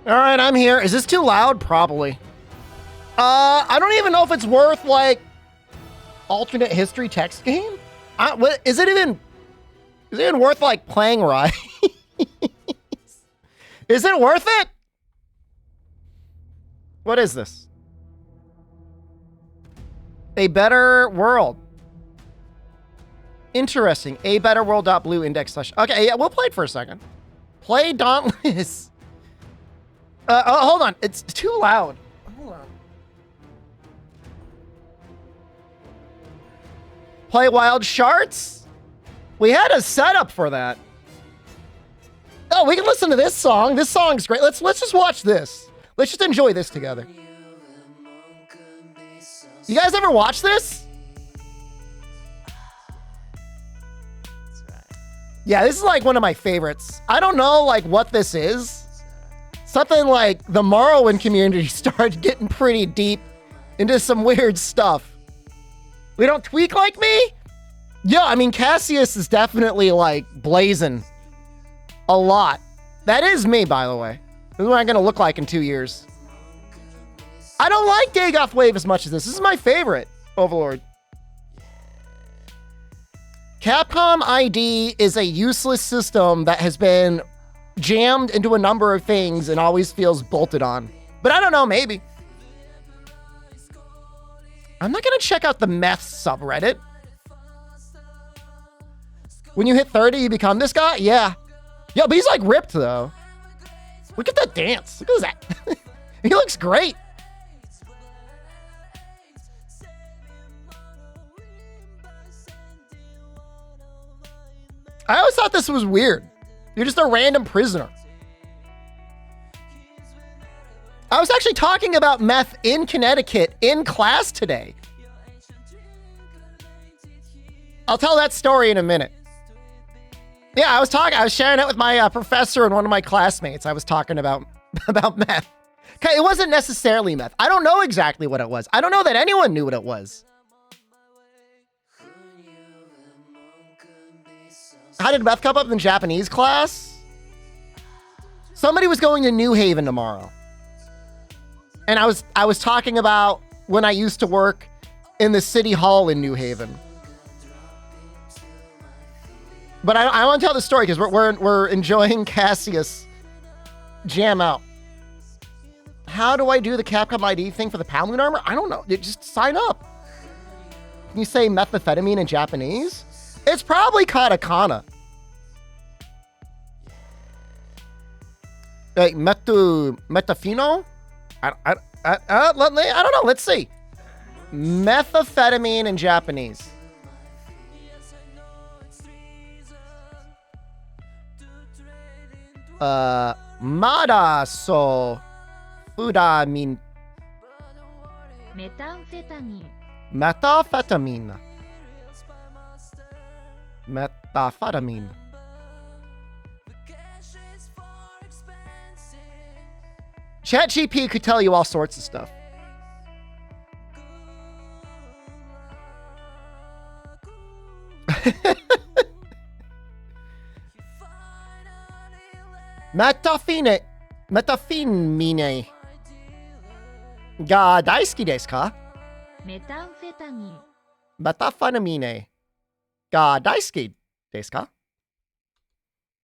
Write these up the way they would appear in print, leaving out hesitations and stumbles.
All right, I'm here. Is this too loud? Probably. I don't even know if it's worth like alternate history text game. What is it even worth like playing right? Is it worth it? What is this? A Better World. Interesting. A Better World.blue index / Okay, yeah, we'll play it for a second. Play Dauntless. Hold on. It's too loud. Hold on. Play Wild Shards? We had a setup for that. Oh, we can listen to this song. This song's great. Let's just watch this. Let's just enjoy this together. You guys ever watch this? Yeah, this is like one of my favorites. I don't know like what this is. Something like the Morrowind community started getting pretty deep into some weird stuff. We don't tweak like me? Yeah, I mean, Cassius is definitely like blazing a lot. That is me, by the way. This is what I'm gonna look like in 2 years. I don't like Dagoth Wave as much as this. This is my favorite, Overlord. Capcom ID is a useless system that has been jammed into a number of things and always feels bolted on. But I don't know, maybe. I'm not gonna check out the meth subreddit. When you hit 30, you become this guy? Yeah. Yo, but he's like ripped though. Look at that dance. Look at that. He looks great. I always thought this was weird. You're just a random prisoner. I was actually talking about meth in Connecticut in class today. I'll tell that story in a minute. Yeah, I was sharing it with my professor and one of my classmates. I was talking about meth. Okay, it wasn't necessarily meth. I don't know exactly what it was. I don't know that anyone knew what it was. How did meth come up in Japanese class? Somebody was going to New Haven tomorrow. And I was talking about when I used to work in the city hall in New Haven. But I want to tell the story because we're enjoying Cassius jam out. How do I do the Capcom ID thing for the Paladin armor? I don't know. Just sign up. Can you say methamphetamine in Japanese? It's probably katakana. Like metafino? I don't know. Let's see. Methamphetamine in Japanese. Mada so fudamin. Methamphetamine. Methamphetamine. Methamphetamine. ChatGPT could tell you all sorts of stuff. Metafine ga daisuki desu ka? Methamphetamine. Methamphetamine ga daisuki desu ka?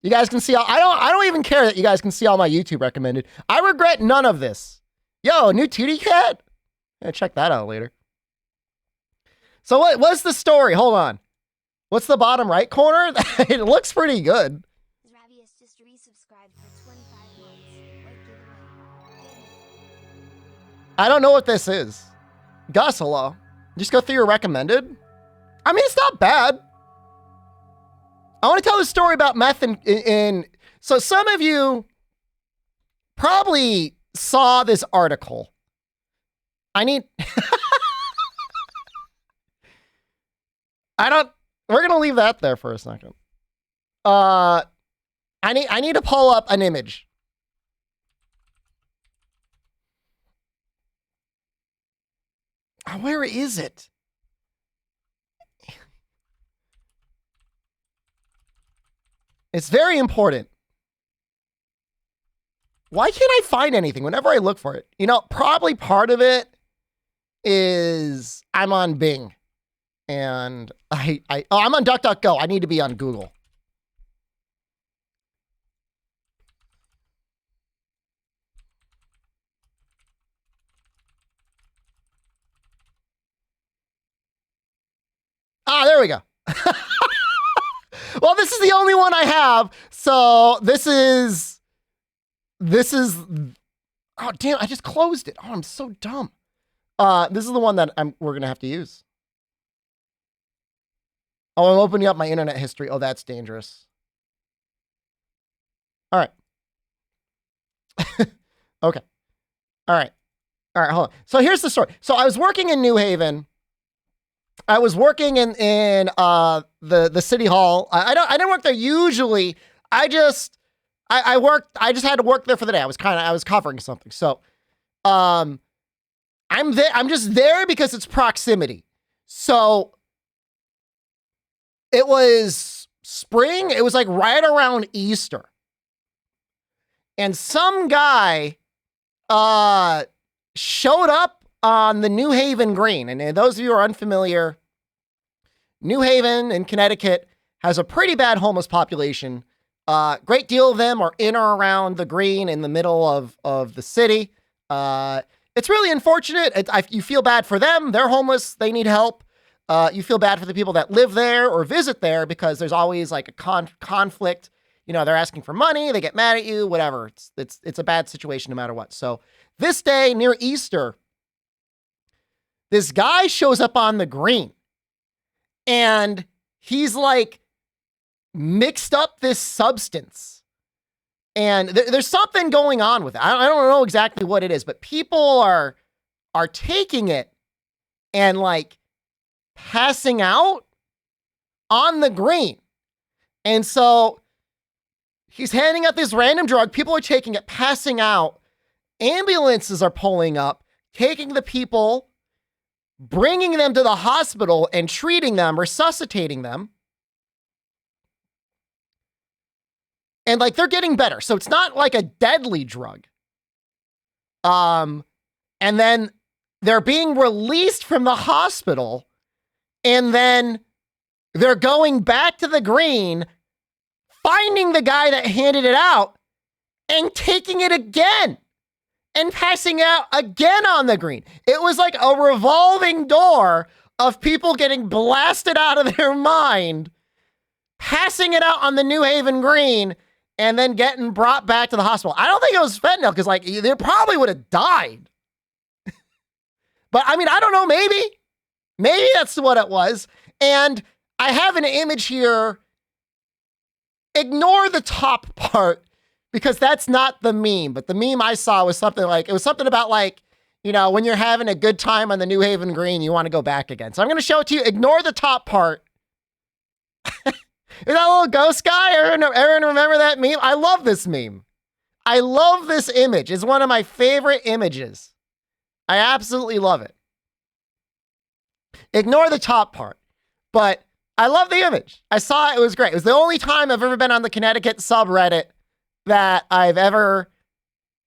You guys can see all, I don't even care that you guys can see all my YouTube recommended. I regret none of this. Yo, new 2D cat? Yeah, check that out later. So what's the story? Hold on. What's the bottom right corner? It looks pretty good. Ravius just resubscribed for 25 months. I don't know what this is. Gus, hello. Just go through your recommended. I mean, it's not bad. I want to tell the story about meth in so some of you probably saw this article. We're gonna leave that there for a second. I need to pull up an image. Where is it? It's very important. Why can't I find anything whenever I look for it? You know, probably part of it is I'm on Bing. And I'm on DuckDuckGo. I need to be on Google. Ah, there we go. Well, this is the only one I have. So this is, oh, damn, I just closed it. Oh, I'm so dumb. This is the one that we're going to have to use. Oh, I'm opening up my internet history. Oh, that's dangerous. All right. Okay. All right. All right, hold on. So here's the story. So I was working in New Haven. I was working in the city hall. I didn't work there usually. I just had to work there for the day. I was covering something. So I'm there. I'm just there because it's proximity. So it was spring. It was like right around Easter. And some guy showed up on the New Haven Green. And those of you who are unfamiliar, New Haven in Connecticut has a pretty bad homeless population. Great deal of them are in or around the Green in the middle of the city. It's really unfortunate. You feel bad for them. They're homeless. They need help. You feel bad for the people that live there or visit there because there's always like a conflict. You know, they're asking for money. They get mad at you, whatever. It's a bad situation no matter what. So this day near Easter, this guy shows up on the Green and he's like mixed up this substance. And there's something going on with it. I don't know exactly what it is, but people are taking it and like passing out on the Green. And so he's handing out this random drug. People are taking it, passing out. Ambulances are pulling up, taking the people, bringing them to the hospital and treating them, resuscitating them. And like they're getting better. So it's not like a deadly drug. And then they're being released from the hospital. And then they're going back to the Green, finding the guy that handed it out and taking it again and passing out again on the Green. It was like a revolving door of people getting blasted out of their mind, passing it out on the New Haven Green, and then getting brought back to the hospital. I don't think it was fentanyl because like they probably would have died. But I mean, I don't know, maybe that's what it was. And I have an image here. Ignore the top part because that's not the meme. But the meme I saw was something like, it was something about like, you know, when you're having a good time on the New Haven Green, you want to go back again. So I'm going to show it to you. Ignore the top part. Is that little ghost guy? Everyone remember that meme? I love this meme. I love this image. It's one of my favorite images. I absolutely love it. Ignore the top part. But I love the image. I saw it. It was great. It was the only time I've ever been on the Connecticut subreddit that I've ever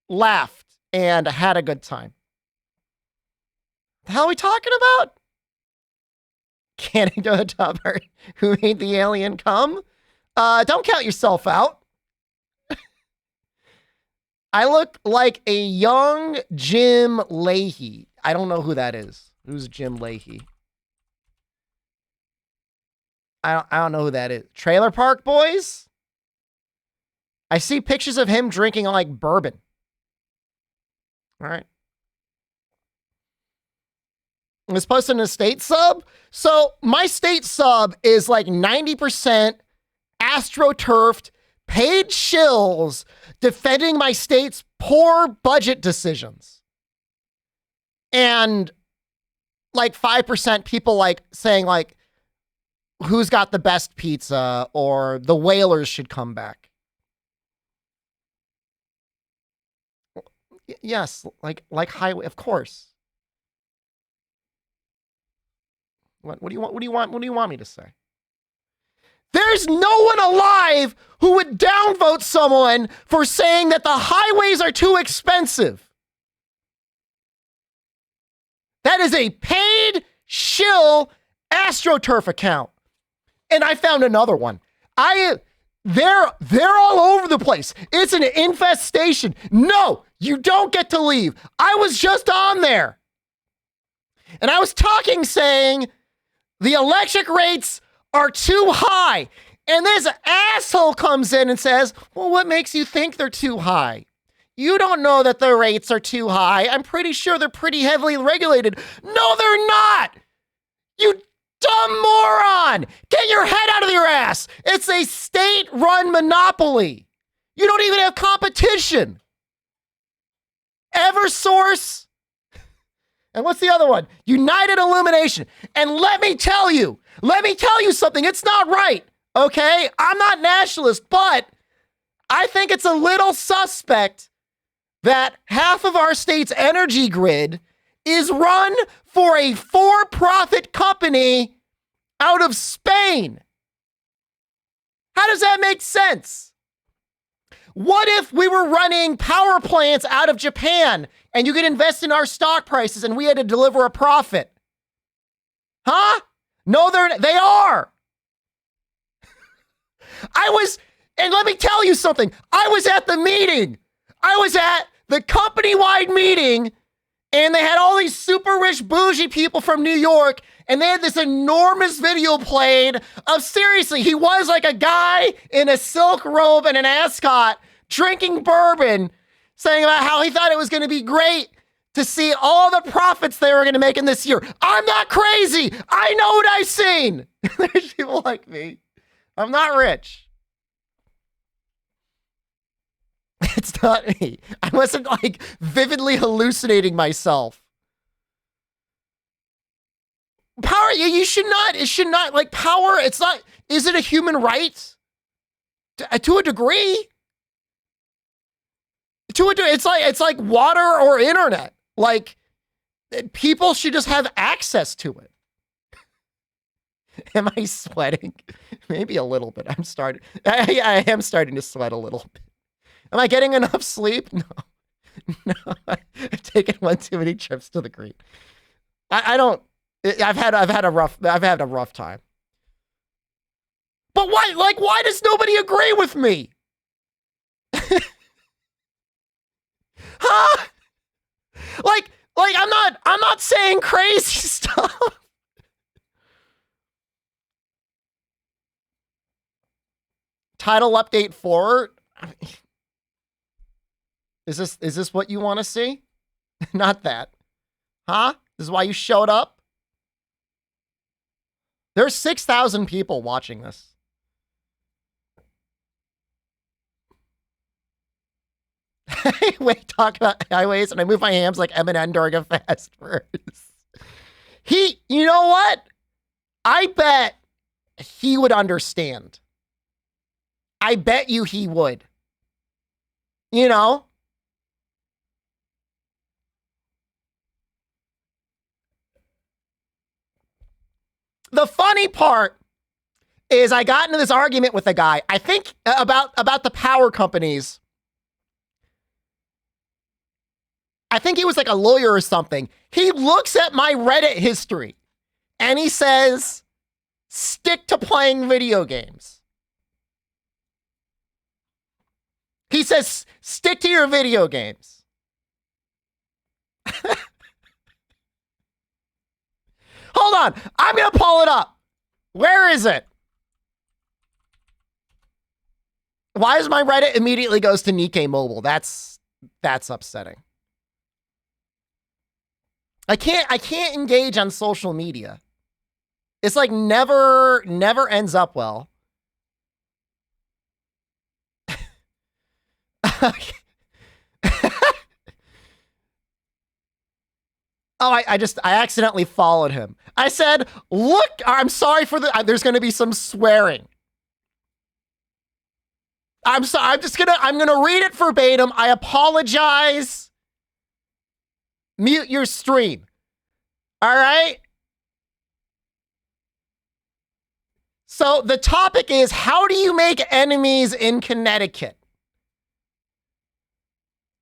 laughed and had a good time. The hell are we talking about? Can't ignore the top part. Who made the alien come? Don't count yourself out. I look like a young Jim Leahy. I don't know who that is. Who's Jim Leahy? I don't know who that is. Trailer Park Boys? I see pictures of him drinking like bourbon. All right. Was posted in a state sub. So my state sub is like 90% astroturfed, paid shills defending my state's poor budget decisions. And like 5% people like saying like, who's got the best pizza or the Whalers should come back. Yes, like highway, of course. What do you want? What do you want me to say? There's no one alive who would downvote someone for saying that the highways are too expensive. That is a paid shill AstroTurf account. And I found another one. They're all over the place. It's an infestation. No, you don't get to leave. I was just on there. And I was talking saying the electric rates are too high. And this asshole comes in and says, well, what makes you think they're too high? You don't know that the rates are too high. I'm pretty sure they're pretty heavily regulated. No, they're not. You dumb moron. Get your head out of your ass. It's a state-run monopoly. You don't even have competition. EverSource. And what's the other one? United Illumination. And let me tell you something. It's not right. Okay? I'm not nationalist, but I think it's a little suspect that half of our state's energy grid is run for a for-profit company out of Spain. How does that make sense? What if we were running power plants out of Japan and you could invest in our stock prices and we had to deliver a profit? Huh? No, they are. And let me tell you something. I was at the meeting. I was at the company-wide meeting, and they had all these super rich bougie people from New York, and they had this enormous video played of, seriously, he was like a guy in a silk robe and an ascot drinking bourbon, saying about how he thought it was going to be great to see all the profits they were going to make in this year. I'm not crazy. I know what I've seen. There's people like me. I'm not rich. It's not me. I wasn't like vividly hallucinating myself. Power, it should not, like power, it's not, is it a human right? To a degree. It's like water or internet. Like, people should just have access to it. Am I sweating? Maybe a little bit. I am starting to sweat a little bit. Am I getting enough sleep? No. I've taken one too many trips to the green. I've had a rough time. But why does nobody agree with me? Huh? Like I'm not saying crazy stuff. Title update forward. Is this what you want to see? Not that. Huh? This is why you showed up? There's 6,000 people watching this. Wait, talk about highways and I move my hands like Eminem during a fast verse. You know what? I bet he would understand. I bet you he would. You know? The funny part is I got into this argument with a guy, I think about the power companies. I think he was like a lawyer or something. He looks at my Reddit history and he says, stick to playing video games. He says, stick to your video games. Hold on. I'm going to pull it up. Where is it? Why does my Reddit immediately goes to Nikkei Mobile? That's upsetting. I can't engage on social media. It's like never ends up well. Oh, I accidentally followed him. I said, look, I'm sorry for there's going to be some swearing. I'm sorry. I'm going to read it verbatim. I apologize. Mute your stream. All right. So the topic is, how do you make enemies in Connecticut?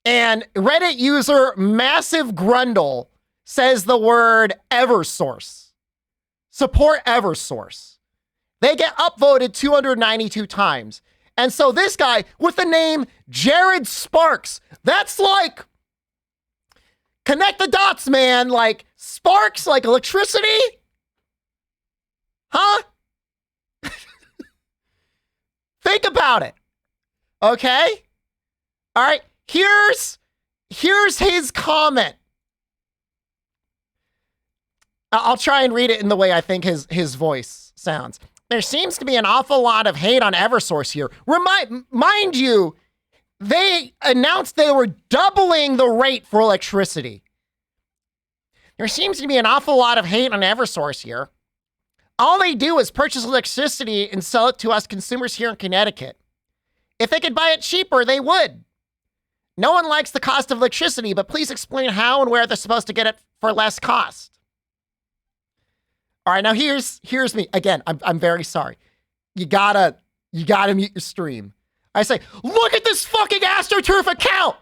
And Reddit user Massive Grundle says the word Eversource. Support Eversource. They get upvoted 292 times. And so this guy with the name Jared Sparks, that's like, connect the dots, man. Like sparks, like electricity? Huh? Think about it. Okay? All right. Here's his comment. I'll try and read it in the way I think his voice sounds. There seems to be an awful lot of hate on Eversource here. Mind you, they announced they were doubling the rate for electricity. There seems to be an awful lot of hate on Eversource here. All they do is purchase electricity and sell it to us consumers here in Connecticut. If they could buy it cheaper, they would. No one likes the cost of electricity, but please explain how and where they're supposed to get it for less cost. All right, now here's me. Again, I'm very sorry. You gotta mute your stream. I say, look at this fucking AstroTurf account!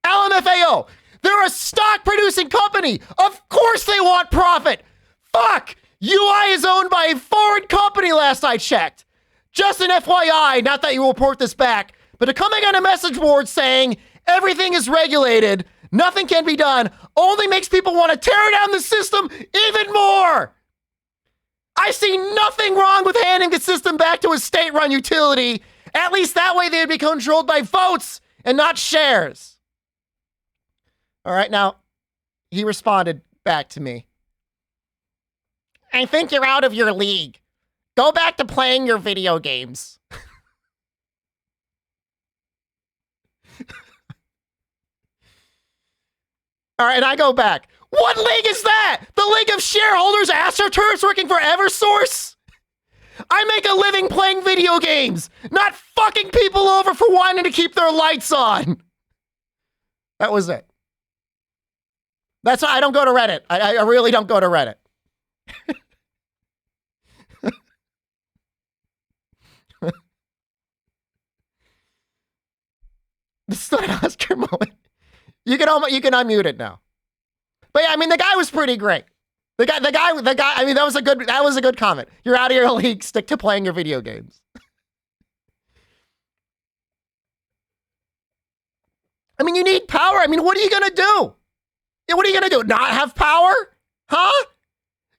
LMFAO! They're a stock-producing company! Of course they want profit! Fuck! UI is owned by a foreign company last I checked! Just an FYI, not that you will report this back, but to coming on a message board saying everything is regulated, nothing can be done, only makes people want to tear down the system even more! I see nothing wrong with handing the system back to a state-run utility. At least that way they would be controlled by votes and not shares. All right, now, he responded back to me. I think you're out of your league. Go back to playing your video games. All right, and I go back. What league is that? The League of Shareholders AstroTurfs working for Eversource? I make a living playing video games, not fucking people over for wanting to keep their lights on. That was it. That's why I don't go to Reddit. I really don't go to Reddit. This is not an Oscar moment. You can unmute it now. But yeah, I mean, the guy was pretty great. The guy. I mean, that was a good comment. You're out of your league. Stick to playing your video games. I mean, you need power. I mean, what are you gonna do? Yeah, what are you gonna do? Not have power? Huh?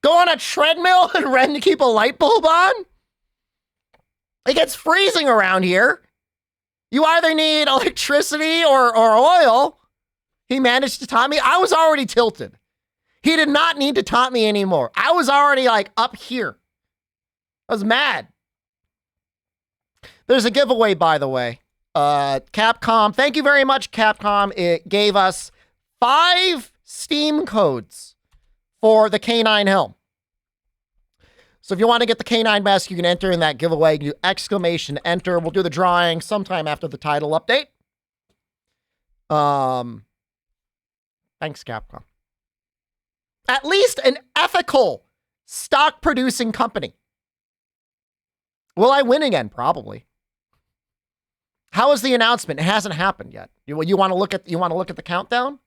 Go on a treadmill and run to keep a light bulb on? It gets freezing around here. You either need electricity or oil. He managed to taunt me. I was already tilted. He did not need to taunt me anymore. I was already like up here. I was mad. There's a giveaway, by the way. Capcom, thank you very much, Capcom. It gave us 5 Steam codes for the K9 helm. So if you want to get the K9 mask, you can enter in that giveaway. You exclamation enter. We'll do the drawing sometime after the title update. Thanks, Capcom. At least an ethical stock producing company. Will I win again? Probably. How is the announcement? It hasn't happened yet. You want to look at the countdown?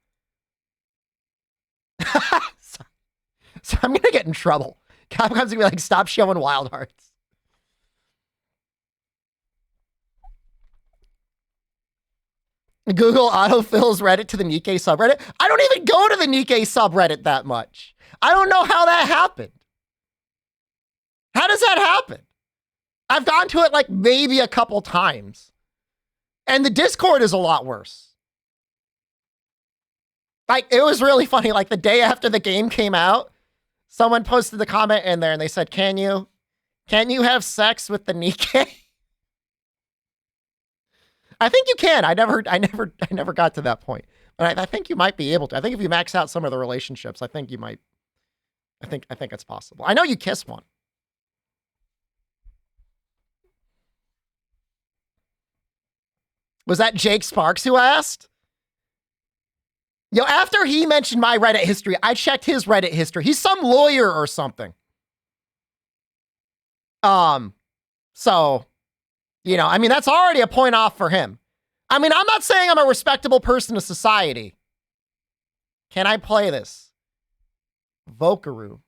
So I'm gonna get in trouble. Capcom's gonna be like, stop showing Wild Hearts. Google autofills Reddit to the Nikkei subreddit. I don't even go to the Nikkei subreddit that much. I don't know how that happened. How does that happen? I've gone to it like maybe a couple times. And the Discord is a lot worse. Like, it was really funny. Like, the day after the game came out, someone posted the comment in there and they said, can you have sex with the Nikkei? I think you can. I never got to that point. But I think you might be able to. I think if you max out some of the relationships, I think you might. I think it's possible. I know you kiss one. Was that Jake Sparks who asked? Yo, after he mentioned my Reddit history, I checked his Reddit history. He's some lawyer or something. So, you know, I mean, that's already a point off for him. I mean, I'm not saying I'm a respectable person in society. Can I play this? Vokaroo.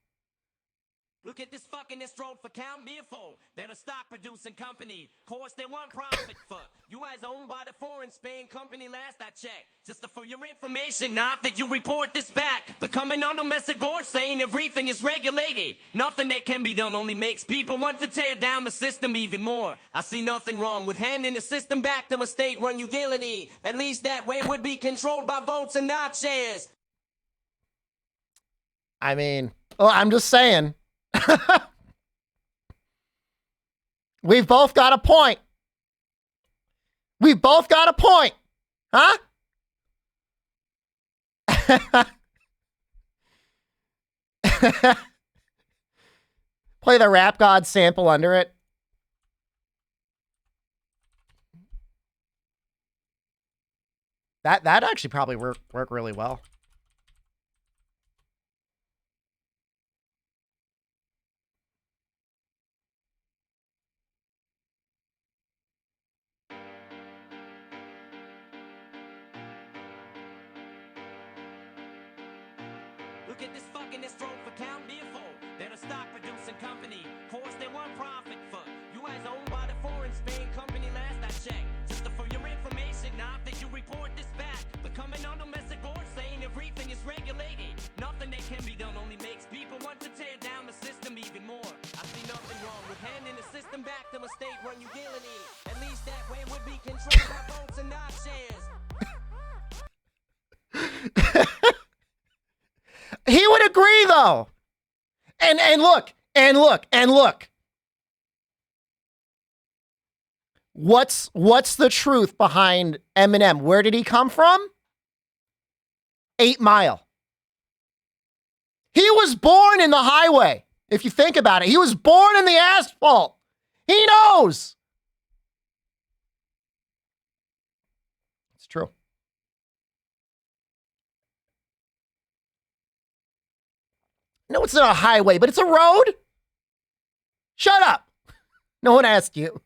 Look at this fucking this road for Count Beerful. They're a stock producing company. Course they want profit for. You guys owned by the foreign Spain company last I checked. Just for your information, not that you report this back. But coming on domestic board saying everything is regulated. Nothing that can be done only makes people want to tear down the system even more. I see nothing wrong with handing the system back to a state-run utility. At least that way it would be controlled by votes and not shares. I mean, well, I'm just saying. We've both got a point. We've both got a point. Huh? Play the Rap God sample under it. That actually probably work really well. Look at this fucking this road for Count Beerful. They're a stock producing company. Course they want profit for. You guys owned by the foreign Spain company last I checked. Just for your information, not that you report this back. But coming on domestic board saying everything is regulated. Nothing that can be done only makes people want to tear down the system even more. I see nothing wrong with handing the system back to a state-run utility. At least that way it would be controlled by votes and not shares. He would agree, though. And look. What's the truth behind Eminem? Where did he come from? 8 Mile. He was born in the highway. If you think about it, he was born in the asphalt. He knows. It's true. No, it's not a highway, but it's a road. Shut up. No one asked you.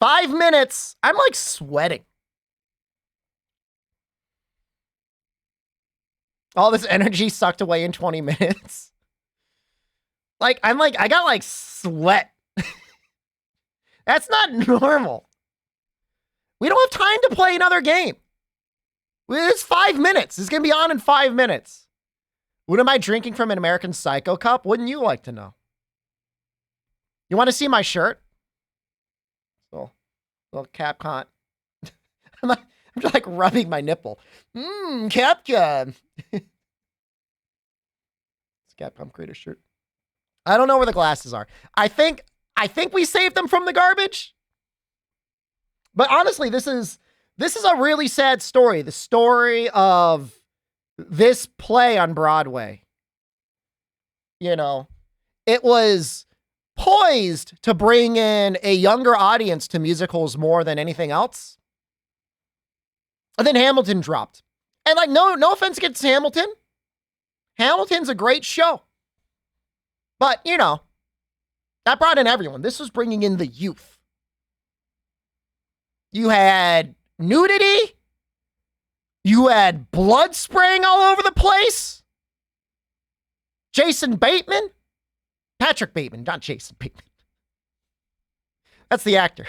5 minutes. I'm like sweating. All this energy sucked away in 20 minutes. I got like sweat. That's not normal. We don't have time to play another game. It's 5 minutes. It's going to be on in 5 minutes. What am I drinking from an American Psycho cup? Wouldn't you like to know? You want to see my shirt? Little Capcom. I'm just like rubbing my nipple. Capcom. It's Capcom creator shirt. I don't know where the glasses are. I think we saved them from the garbage. But honestly, this is a really sad story. The story of this play on Broadway. You know, it was poised to bring in a younger audience to musicals more than anything else. And then Hamilton dropped. And like, no offense against Hamilton. Hamilton's a great show. But, you know, that brought in everyone. This was bringing in the youth. You had nudity. You had blood spraying all over the place. Jason Bateman. Patrick Bateman, not Jason Bateman. That's the actor.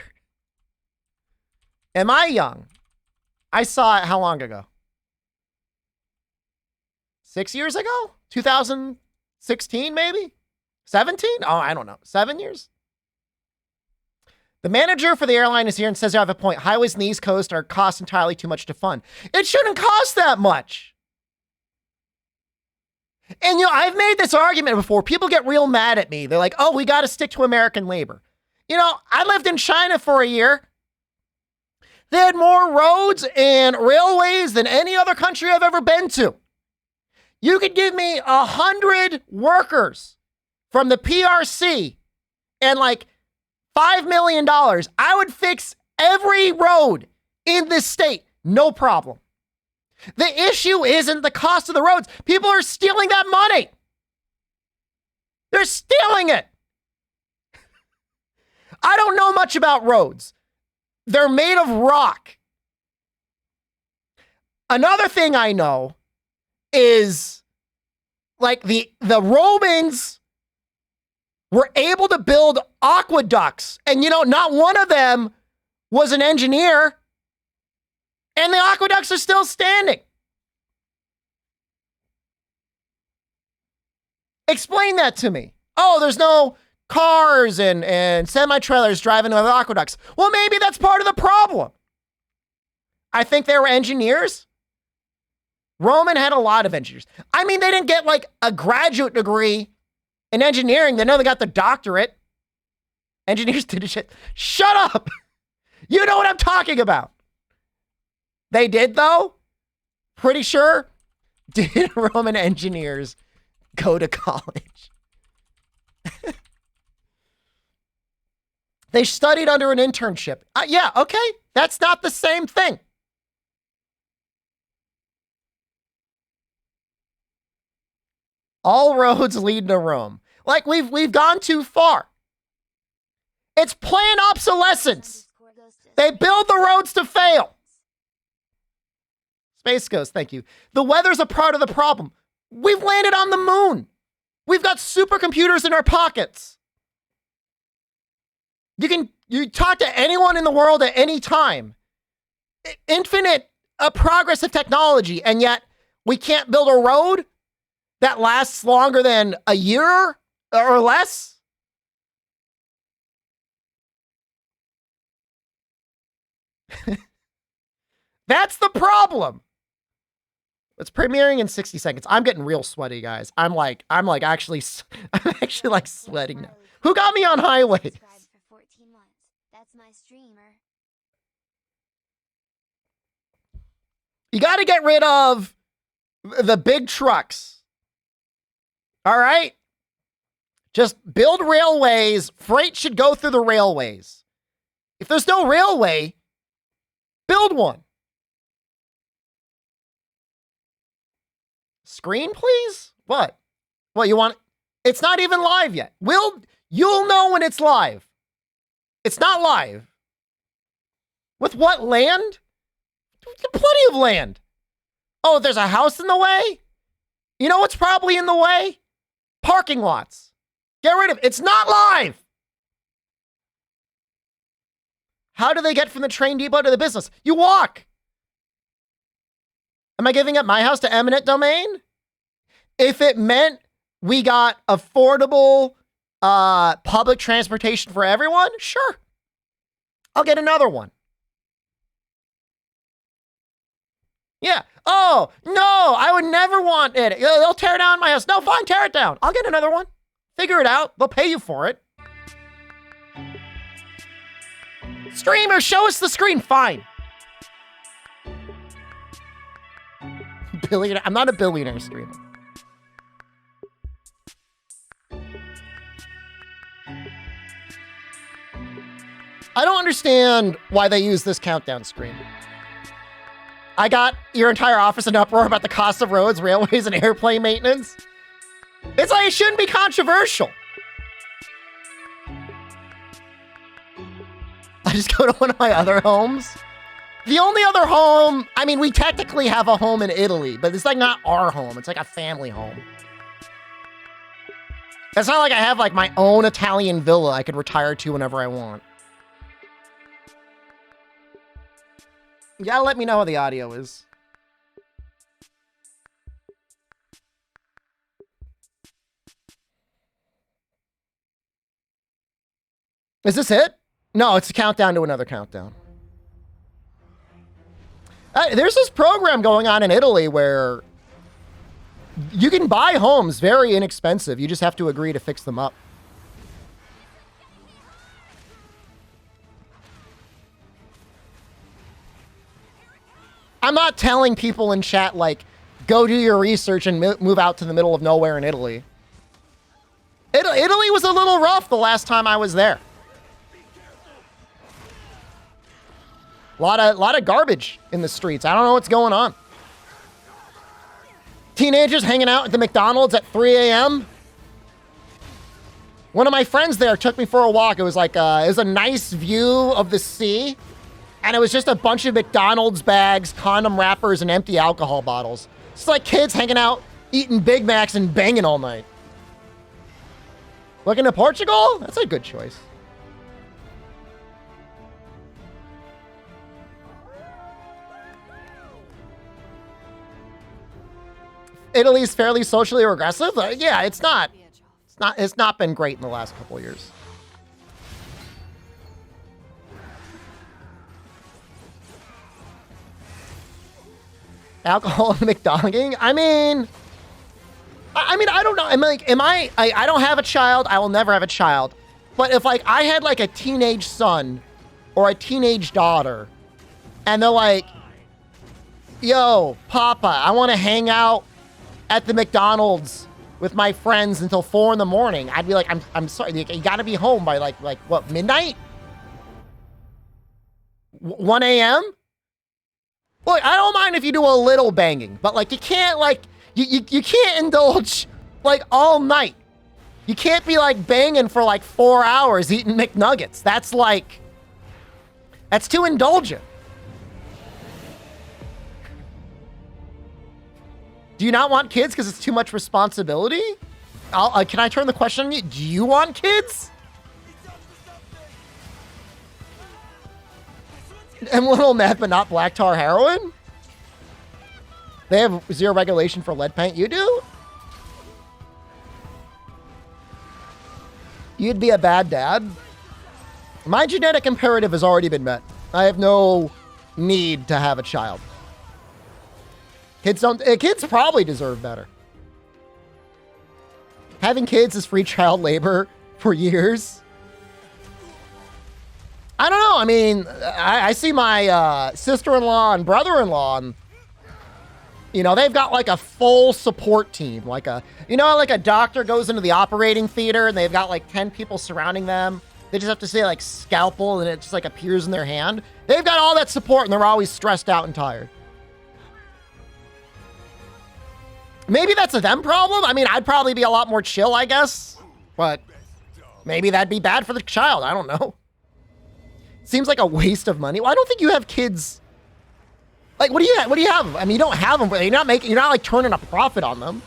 Am I young? I saw it how long ago? 6 years ago? 2016, maybe? 17? Oh, I don't know. 7 years? The manager for the airline is here and says I have a point. Highways in the East Coast are cost entirely too much to fund. It shouldn't cost that much. And, you know, I've made this argument before. People get real mad at me. They're like, oh, we got to stick to American labor. You know, I lived in China for a year. They had more roads and railways than any other country I've ever been to. You could give me 100 workers from the PRC and like $5 million. I would fix every road in this state. No problem. The issue isn't the cost of the roads. People are stealing that money. They're stealing it. I don't know much about roads. They're made of rock. Another thing I know is like the Romans were able to build aqueducts. And you know, not one of them was an engineer. And the aqueducts are still standing. Explain that to me. Oh, there's no cars and semi-trailers driving over aqueducts. Well, maybe that's part of the problem. I think they were engineers. Roman had a lot of engineers. I mean, they didn't get like a graduate degree in engineering. They know they got the doctorate. Engineers did shit. Shut up. You know what I'm talking about. They did, though. Pretty sure. Did Roman engineers go to college? They studied under an internship. Yeah, okay. That's not the same thing. All roads lead to Rome. Like we've gone too far. It's planned obsolescence. They build the roads to fail. Space Ghost, thank you. The weather's a part of the problem. We've landed on the moon. We've got supercomputers in our pockets. You talk to anyone in the world at any time. Infinite progress of technology, and yet we can't build a road that lasts longer than a year or less. That's the problem. It's premiering in 60 seconds. I'm getting real sweaty, guys. I'm actually like sweating now. Who got me on highways? That's my streamer. You got to get rid of the big trucks. All right? Just build railways. Freight should go through the railways. If there's no railway, build one. Screen, please? What? What, you want? It's not even live yet. You'll know when it's live. It's not live. With what land? Plenty of land. Oh, there's a house in the way? You know what's probably in the way? Parking lots. Get rid of it. It's not live. How do they get from the train depot to the business? You walk. Am I giving up my house to eminent domain? If it meant we got affordable public transportation for everyone, sure. I'll get another one. Yeah. Oh, no, I would never want it. They'll tear down my house. No, fine, tear it down. I'll get another one. Figure it out. They'll pay you for it. Streamer, show us the screen. Fine. Billionaire. I'm not a billionaire streamer. I don't understand why they use this countdown screen. I got your entire office in uproar about the cost of roads, railways, and airplane maintenance. It's like it shouldn't be controversial. I just go to one of my other homes. The only other home, I mean, we technically have a home in Italy, but it's like not our home. It's like a family home. It's not like I have like my own Italian villa I could retire to whenever I want. You gotta let me know how the audio is. Is this it? No, it's a countdown to another countdown. There's this program going on in Italy where you can buy homes very inexpensive. You just have to agree to fix them up. I'm not telling people in chat, like, go do your research and move out to the middle of nowhere in Italy. Italy was a little rough the last time I was there. A lot of garbage in the streets. I don't know what's going on. Teenagers hanging out at the McDonald's at 3 a.m. One of my friends there took me for a walk. It was like, it was a nice view of the sea. And it was just a bunch of McDonald's bags, condom wrappers, and empty alcohol bottles. It's like kids hanging out, eating Big Macs and banging all night. Looking to Portugal? That's a good choice. Italy's fairly socially regressive? Yeah, it's not. It's not been great in the last couple of years. Alcohol and McDonalding? I mean, I don't know. I'm like, I don't have a child. I will never have a child. But if like I had like a teenage son or a teenage daughter and they're like, yo, Papa, I want to hang out at the McDonald's with my friends until 4 in the morning. I'd be like, I'm sorry. You got to be home by like what, midnight? 1 a.m.? Look, I don't mind if you do a little banging, but like you can't like, you can't indulge like all night. You can't be like banging for like 4 hours eating McNuggets. That's like, that's too indulgent. Do you not want kids because it's too much responsibility? Can I turn the question on you? Do you want kids? And little meth, but not black tar heroin? They have zero regulation for lead paint. You do? You'd be a bad dad. My genetic imperative has already been met. I have no need to have a child. Kids probably deserve better. Having kids is free child labor for years. I don't know. I mean, I see my sister-in-law and brother-in-law, and you know, they've got like a full support team. Like like a doctor goes into the operating theater and they've got like 10 people surrounding them. They just have to say like scalpel and it just like appears in their hand. They've got all that support and they're always stressed out and tired. Maybe that's a them problem. I mean, I'd probably be a lot more chill, I guess. But maybe that'd be bad for the child. I don't know. Seems like a waste of money. Well, I don't think you have kids. Like, what do you have? I mean, you don't have them, but you're not like turning a profit on them.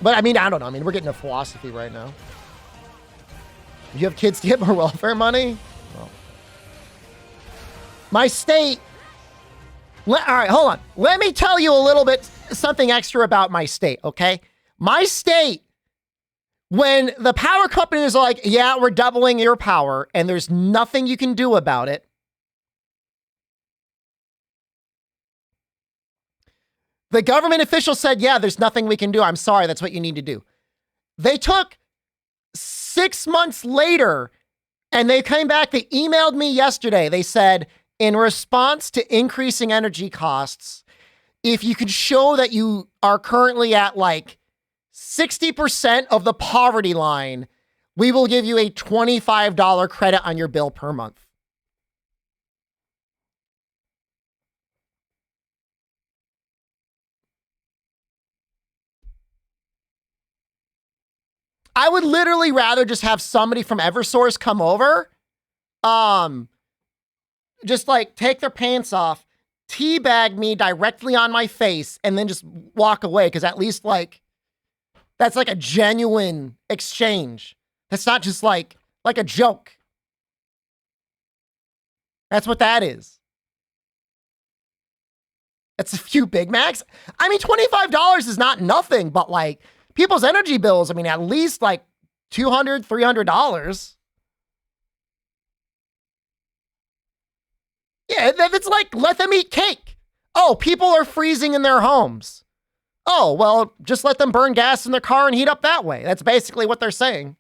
But I mean, I don't know. I mean, we're getting a philosophy right now. You have kids to get more welfare money? Well. My state. All right, hold on. Let me tell you a little bit, something extra about my state, okay? My state, when the power company is like, yeah, we're doubling your power, and there's nothing you can do about it. The government official said, yeah, there's nothing we can do. I'm sorry, that's what you need to do. They took 6 months later, and they came back. They emailed me yesterday. They said, in response to increasing energy costs, if you could show that you are currently at like 60% of the poverty line, we will give you a $25 credit on your bill per month. I would literally rather just have somebody from Eversource come over, just like take their pants off, teabag me directly on my face, and then just walk away. Because at least like, that's like a genuine exchange. That's not just like a joke. That's what that is. That's a few Big Macs. I mean, $25 is not nothing, but like people's energy bills, I mean, at least like $200, $300. Yeah, it's like, let them eat cake. Oh, people are freezing in their homes. Oh, well, just let them burn gas in their car and heat up that way. That's basically what they're saying.